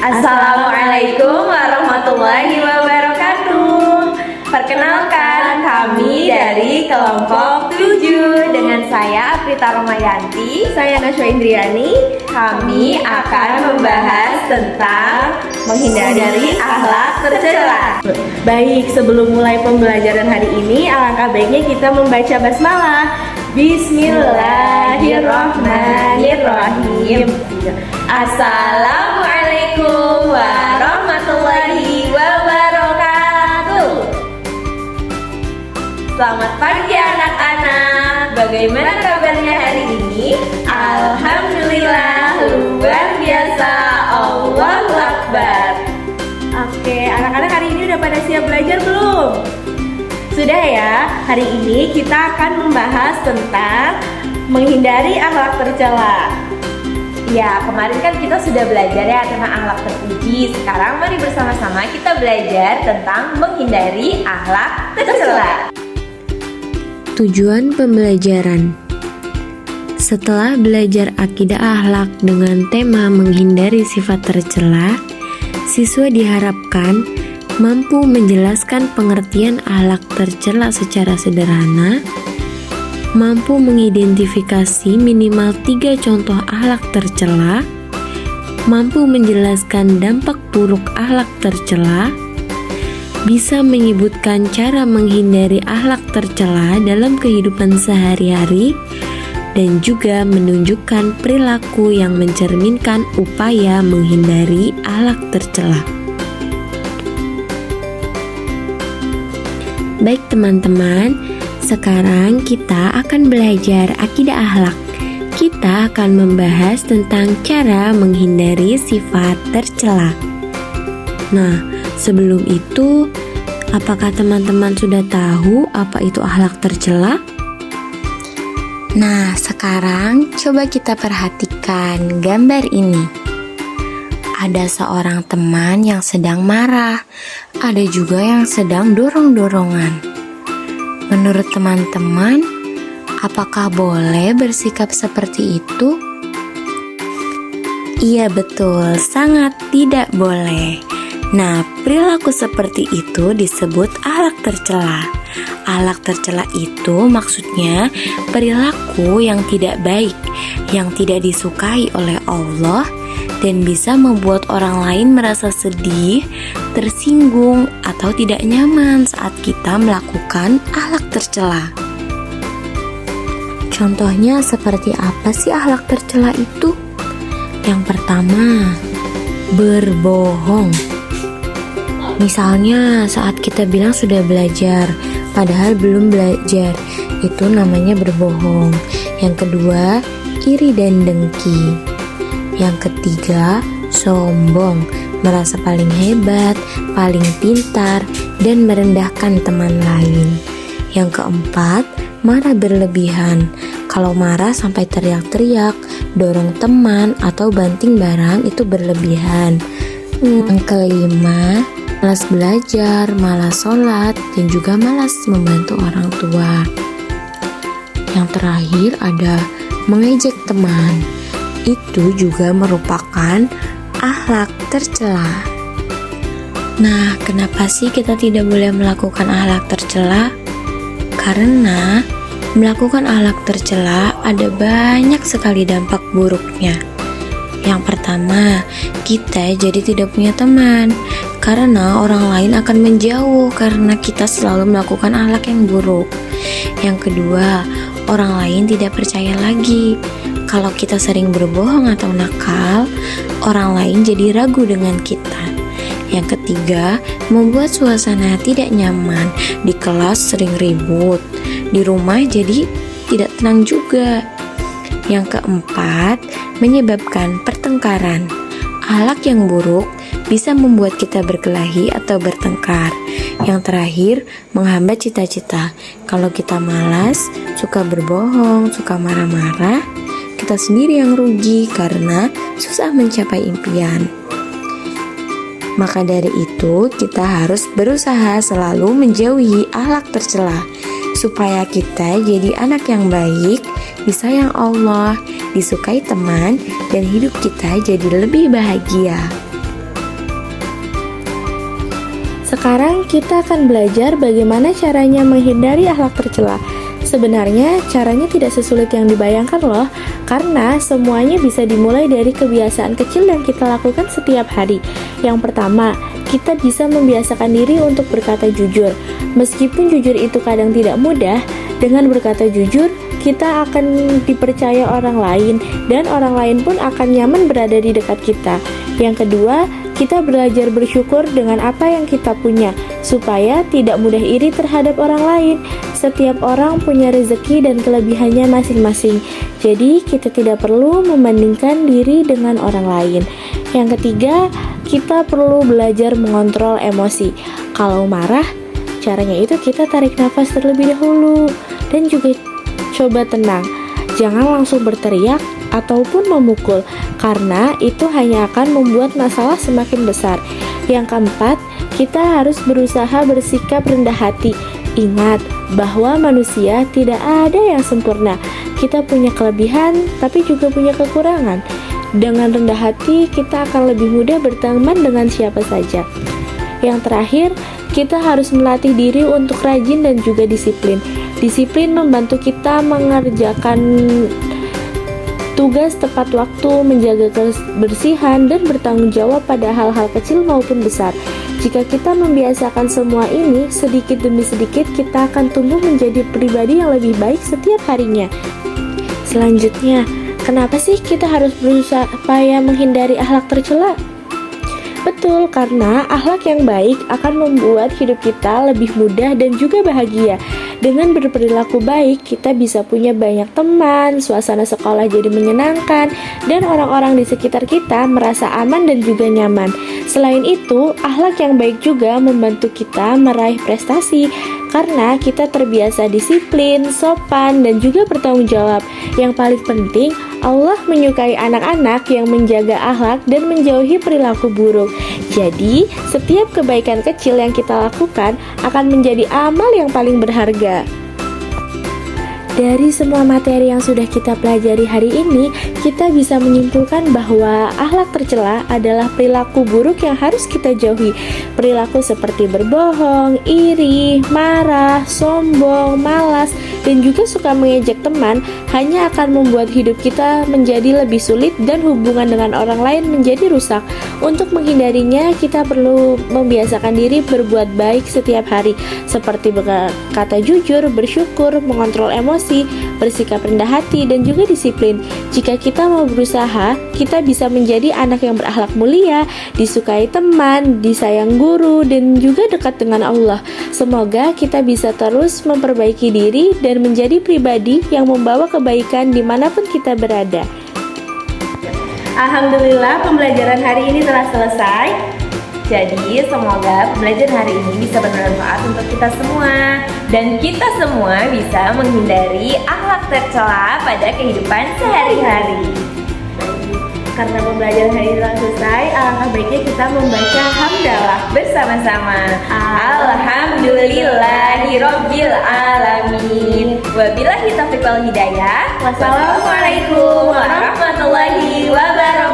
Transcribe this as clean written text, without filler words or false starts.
Assalamualaikum warahmatullahi wabarakatuh. Perkenalkan, kami dari kelompok 7 dengan saya Aprita Romayanti. Saya Najwa Indriani. Kami akan membahas tentang menghindari akhlak tercela. Baik, sebelum mulai pembelajaran hari ini, alangkah baiknya kita membaca basmalah. Bismillahirrahmanirrahim. Assalamualaikum warahmatullahi wabarakatuh. Selamat pagi anak-anak. Bagaimana kabarnya hari ini? Alhamdulillah, luar biasa. Allahu Akbar. Oke, anak-anak hari ini udah pada siap belajar belum? Sudah ya, hari ini kita akan membahas tentang menghindari akhlak tercela. Ya, kemarin kan kita sudah belajar ya tentang akhlak terpuji. Sekarang mari bersama-sama kita belajar tentang menghindari akhlak tercela. Tujuan pembelajaran. Setelah belajar akidah akhlak dengan tema menghindari sifat tercela, siswa diharapkan mampu menjelaskan pengertian akhlak tercela secara sederhana, mampu mengidentifikasi minimal 3 contoh akhlak tercela, mampu menjelaskan dampak buruk akhlak tercela, bisa menyebutkan cara menghindari akhlak tercela dalam kehidupan sehari-hari, dan juga menunjukkan perilaku yang mencerminkan upaya menghindari akhlak tercela. Baik teman-teman, sekarang kita akan belajar akidah akhlak. Kita akan membahas tentang cara menghindari sifat tercela. Nah, sebelum itu, apakah teman-teman sudah tahu apa itu akhlak tercela? Nah, sekarang coba kita perhatikan gambar ini. Ada seorang teman yang sedang marah, ada juga yang sedang dorong-dorongan. Menurut teman-teman, apakah boleh bersikap seperti itu? Iya betul, sangat tidak boleh. Nah, perilaku seperti itu disebut akhlak tercela. Akhlak tercela itu maksudnya perilaku yang tidak baik, yang tidak disukai oleh Allah, dan bisa membuat orang lain merasa sedih, tersinggung, atau tidak nyaman saat kita melakukan akhlak tercela. Contohnya seperti apa sih akhlak tercela itu? Yang pertama, berbohong. Misalnya saat kita bilang sudah belajar, padahal belum belajar, itu namanya berbohong. Yang kedua, iri dan dengki. Yang ketiga, sombong, merasa paling hebat, paling pintar, dan merendahkan teman lain. Yang keempat, marah berlebihan. Kalau marah sampai teriak-teriak, dorong teman, atau banting barang itu berlebihan. Yang kelima, malas belajar, malas sholat, dan juga malas membantu orang tua. Yang terakhir ada mengejek teman. Itu juga merupakan akhlak tercela. Nah, kenapa sih kita tidak boleh melakukan akhlak tercela? Karena melakukan akhlak tercela ada banyak sekali dampak buruknya. Yang pertama, kita jadi tidak punya teman, karena orang lain akan menjauh karena kita selalu melakukan akhlak yang buruk. Yang kedua, orang lain tidak percaya lagi. Kalau kita sering berbohong atau nakal, orang lain jadi ragu dengan kita. Yang ketiga, membuat suasana tidak nyaman. Di kelas sering ribut, di rumah jadi tidak tenang juga. Yang keempat, menyebabkan pertengkaran. Akhlak yang buruk bisa membuat kita berkelahi atau bertengkar. Yang terakhir, menghambat cita-cita. Kalau kita malas, suka berbohong, suka marah-marah, kita sendiri yang rugi karena susah mencapai impian. Maka dari itu, kita harus berusaha selalu menjauhi akhlak tercela supaya kita jadi anak yang baik, disayang Allah, disukai teman, dan hidup kita jadi lebih bahagia. Sekarang kita akan belajar bagaimana caranya menghindari akhlak tercela. Sebenarnya caranya tidak sesulit yang dibayangkan loh, karena semuanya bisa dimulai dari kebiasaan kecil yang kita lakukan setiap hari. Yang pertama, kita bisa membiasakan diri untuk berkata jujur. Meskipun jujur itu kadang tidak mudah, dengan berkata jujur, kita akan dipercaya orang lain dan orang lain pun akan nyaman berada di dekat kita. Yang kedua, kita belajar bersyukur dengan apa yang kita punya, supaya tidak mudah iri terhadap orang lain. Setiap orang punya rezeki dan kelebihannya masing-masing, jadi kita tidak perlu membandingkan diri dengan orang lain. Yang ketiga, kita perlu belajar mengontrol emosi. Kalau marah, caranya itu kita tarik nafas terlebih dahulu dan juga coba tenang. Jangan langsung berteriak ataupun memukul, karena itu hanya akan membuat masalah semakin besar. Yang keempat, kita harus berusaha bersikap rendah hati. Ingat bahwa manusia tidak ada yang sempurna. Kita punya kelebihan, tapi juga punya kekurangan. Dengan rendah hati, kita akan lebih mudah berteman dengan siapa saja. Yang terakhir, kita harus melatih diri untuk rajin dan juga disiplin. Disiplin membantu kita mengerjakan tugas tepat waktu, menjaga kebersihan, dan bertanggung jawab pada hal-hal kecil maupun besar. Jika kita membiasakan semua ini, sedikit demi sedikit kita akan tumbuh menjadi pribadi yang lebih baik setiap harinya. Selanjutnya, kenapa sih kita harus berusaha supaya menghindari akhlak tercela? Betul, karena akhlak yang baik akan membuat hidup kita lebih mudah dan juga bahagia. Dengan berperilaku baik, kita bisa punya banyak teman, suasana sekolah jadi menyenangkan, dan orang-orang di sekitar kita merasa aman dan juga nyaman. Selain itu, akhlak yang baik juga membantu kita meraih prestasi, karena kita terbiasa disiplin, sopan, dan juga bertanggung jawab. Yang paling penting, Allah menyukai anak-anak yang menjaga akhlak dan menjauhi perilaku buruk. Jadi, setiap kebaikan kecil yang kita lakukan akan menjadi amal yang paling berharga. Dari semua materi yang sudah kita pelajari hari ini, kita bisa menyimpulkan bahwa akhlak tercela adalah perilaku buruk yang harus kita jauhi. Perilaku seperti berbohong, iri, marah, sombong, malas, dan juga suka mengejek teman hanya akan membuat hidup kita menjadi lebih sulit dan hubungan dengan orang lain menjadi rusak. Untuk menghindarinya, kita perlu membiasakan diri berbuat baik setiap hari, seperti berkata jujur, bersyukur, mengontrol emosi, bersikap rendah hati, dan juga disiplin. Jika kita mau berusaha, kita bisa menjadi anak yang berakhlak mulia, disukai teman, disayang guru, dan juga dekat dengan Allah. Semoga kita bisa terus memperbaiki diri dan menjadi pribadi yang membawa kebaikan dimanapun kita berada. Alhamdulillah, pembelajaran hari ini telah selesai. Jadi semoga pembelajaran hari ini bisa bermanfaat untuk kita semua, dan kita semua bisa menghindari akhlak tercela pada kehidupan sehari-hari. Karena pembelajaran hari ini telah selesai, alangkah baiknya kita membaca hamdalah Bersama-sama. Alhamdulillahirabbil alamin. Wabillahi taufiq wal hidayah. Wassalamualaikum warahmatullahi wabarakatuh.